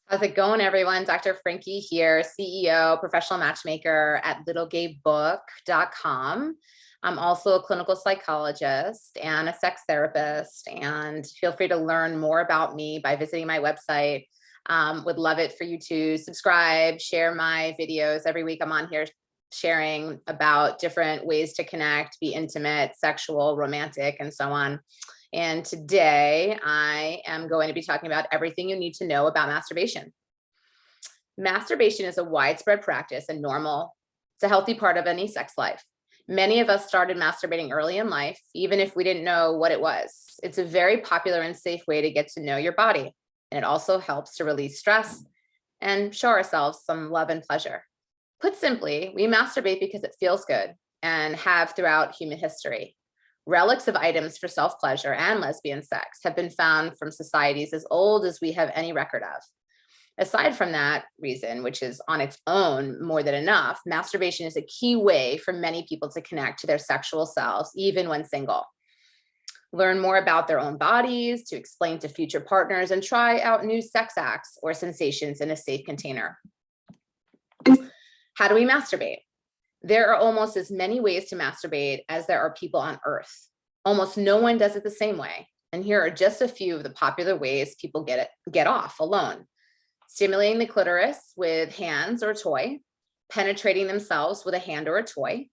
How's it going, everyone? Dr. Frankie here, CEO, professional matchmaker at littlegaybook.com. I'm also a clinical psychologist and a sex therapist, and feel free to learn more about me by visiting my website. Would love it for you to subscribe, share my videos. Every week I'm on here sharing about different ways to connect, be intimate, sexual, romantic, and so on. And today I am going to be talking about everything you need to know about masturbation. Masturbation is a widespread practice and normal. It's a healthy part of any sex life. Many of us started masturbating early in life, even if we didn't know what it was. It's a very popular and safe way to get to know your body. And it also helps to release stress and show ourselves some love and pleasure. Put simply, we masturbate because it feels good and have throughout human history. Relics of items for self-pleasure and lesbian sex have been found from societies as old as we have any record of. Aside from that reason, which is on its own more than enough, masturbation is a key way for many people to connect to their sexual selves, even when single. Learn more about their own bodies, to explain to future partners, and try out new sex acts or sensations in a safe container. How do we masturbate? There are almost as many ways to masturbate as there are people on Earth. Almost no one does it the same way. And here are just a few of the popular ways people get off alone. Stimulating the clitoris with hands or a toy, penetrating themselves with a hand or a toy,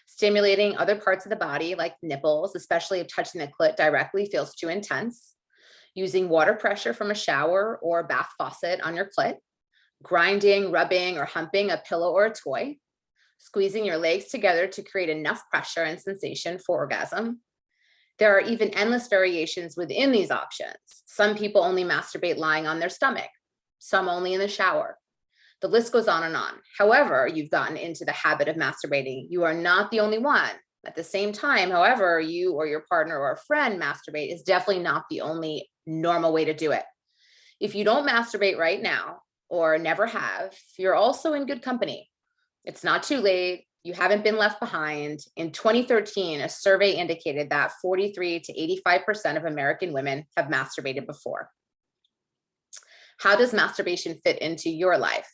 stimulating other parts of the body like nipples, especially if touching the clit directly feels too intense, using water pressure from a shower or bath faucet on your clit, grinding, rubbing, or humping a pillow or a toy, squeezing your legs together to create enough pressure and sensation for orgasm. There are even endless variations within these options. Some people only masturbate lying on their stomach, some only in the shower. The list goes on and on. However, you've gotten into the habit of masturbating, you are not the only one. At the same time, however, you or your partner or a friend masturbate is definitely not the only normal way to do it. If you don't masturbate right now or never have, you're also in good company. It's not too late. You haven't been left behind. In 2013, a survey indicated that 43 to 85% of American women have masturbated before. How does masturbation fit into your life?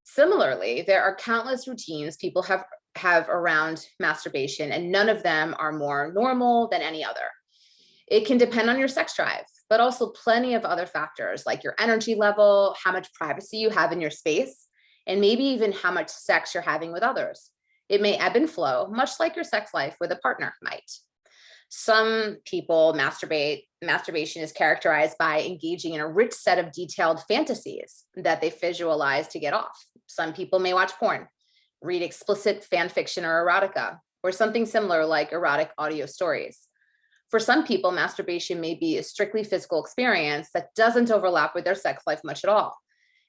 Similarly, there are countless routines people have around masturbation, and none of them are more normal than any other. It can depend on your sex drive, but also plenty of other factors like your energy level, how much privacy you have in your space, and maybe even how much sex you're having with others. It may ebb and flow, much like your sex life with a partner might. Some people masturbation is characterized by engaging in a rich set of detailed fantasies that they visualize to get off. Some people may watch porn, read explicit fan fiction or erotica, or something similar like erotic audio stories. For some people, masturbation may be a strictly physical experience that doesn't overlap with their sex life much at all.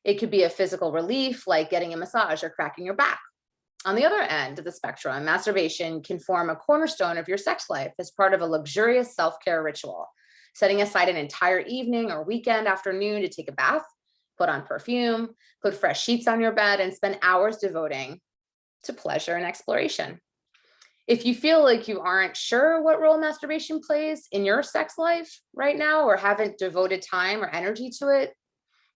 It could be a physical relief like getting a massage or cracking your back. On the other end of the spectrum, masturbation can form a cornerstone of your sex life as part of a luxurious self-care ritual, setting aside an entire evening or weekend afternoon to take a bath, put on perfume, put fresh sheets on your bed, and spend hours devoting to pleasure and exploration. If you feel like you aren't sure what role masturbation plays in your sex life right now, or haven't devoted time or energy to it,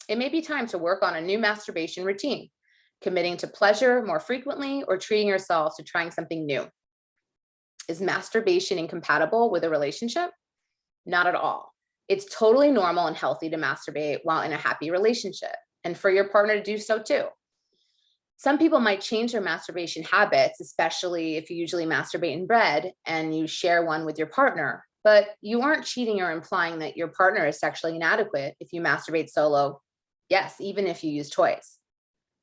it may be time to work on a new masturbation routine, committing to pleasure more frequently or treating yourself to trying something new. Is masturbation incompatible with a relationship? Not at all. It's totally normal and healthy to masturbate while in a happy relationship, and for your partner to do so too. Some people might change their masturbation habits, especially if you usually masturbate in bed and you share one with your partner, but you aren't cheating or implying that your partner is sexually inadequate if you masturbate solo. Yes, even if you use toys.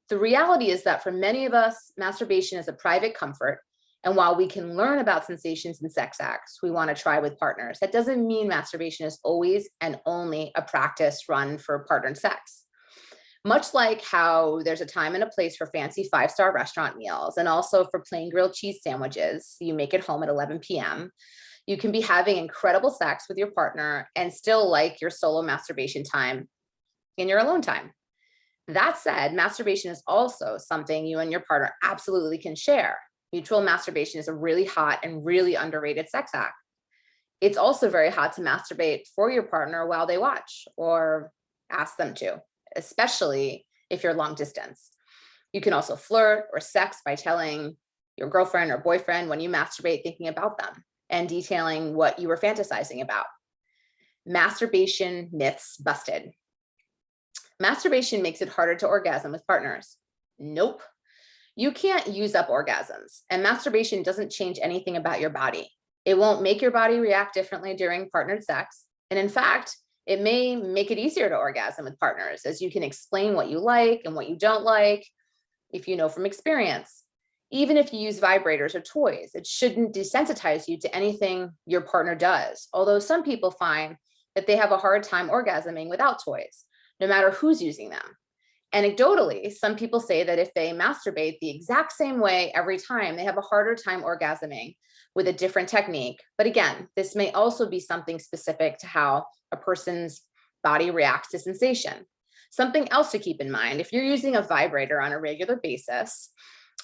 The reality is that for many of us, masturbation is a private comfort. And while we can learn about sensations and sex acts we want to try with partners, that doesn't mean masturbation is always and only a practice run for partnered sex. Much like how there's a time and a place for fancy 5-star restaurant meals and also for plain grilled cheese sandwiches you make at home at 11 p.m., you can be having incredible sex with your partner and still like your solo masturbation time in your alone time. That said, masturbation is also something you and your partner absolutely can share. Mutual masturbation is a really hot and really underrated sex act. It's also very hot to masturbate for your partner while they watch or ask them to. especially if you're long distance. You can also flirt or sex by telling your girlfriend or boyfriend when you masturbate, thinking about them and detailing what you were fantasizing about. Masturbation myths busted. Masturbation makes it harder to orgasm with partners. Nope. You can't use up orgasms, and masturbation doesn't change anything about your body. It won't make your body react differently during partnered sex. And in fact, it may make it easier to orgasm with partners, as you can explain what you like and what you don't like, if you know from experience. Even if you use vibrators or toys, it shouldn't desensitize you to anything your partner does. Although some people find that they have a hard time orgasming without toys, no matter who's using them. Anecdotally, some people say that if they masturbate the exact same way every time, they have a harder time orgasming with a different technique. But again, this may also be something specific to how a person's body reacts to sensation. Something else to keep in mind, if you're using a vibrator on a regular basis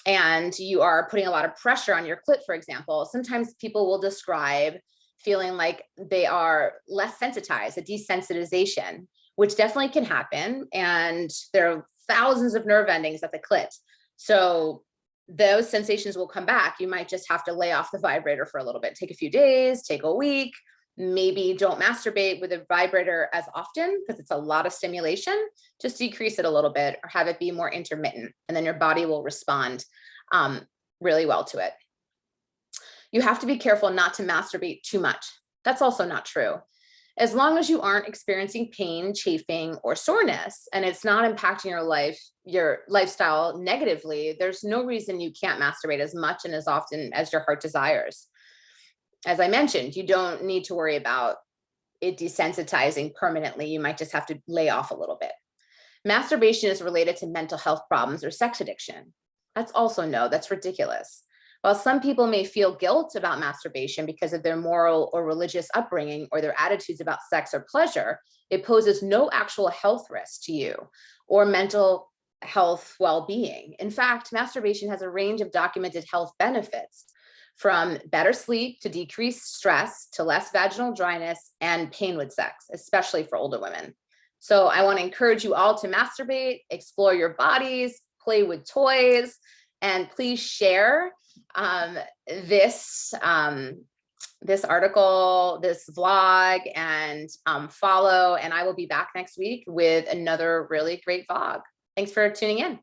and you are putting a lot of pressure on your clit, for example, sometimes people will describe feeling like they are less sensitized, a desensitization, which definitely can happen. And there are thousands of nerve endings at the clit. So those sensations will come back. You might just have to lay off the vibrator for a little bit, take a few days, take a week, maybe don't masturbate with a vibrator as often because it's a lot of stimulation. Just decrease it a little bit or have it be more intermittent, and then your body will respond really well to it. You have to be careful not to masturbate too much. That's also not true. As long as you aren't experiencing pain, chafing, or soreness, and it's not impacting your lifestyle negatively, there's no reason you can't masturbate as much and as often as your heart desires. As I mentioned, you don't need to worry about it desensitizing permanently. You might just have to lay off a little bit. Masturbation is related to mental health problems or sex addiction. That's also no, that's ridiculous. While some people may feel guilt about masturbation because of their moral or religious upbringing or their attitudes about sex or pleasure, it poses no actual health risk to you or mental health well-being. In fact, masturbation has a range of documented health benefits, from better sleep to decreased stress to less vaginal dryness and pain with sex, especially for older women. So I want to encourage you all to masturbate, explore your bodies, play with toys, and please share this article, this vlog, and follow. And I will be back next week with another really great vlog. Thanks for tuning in.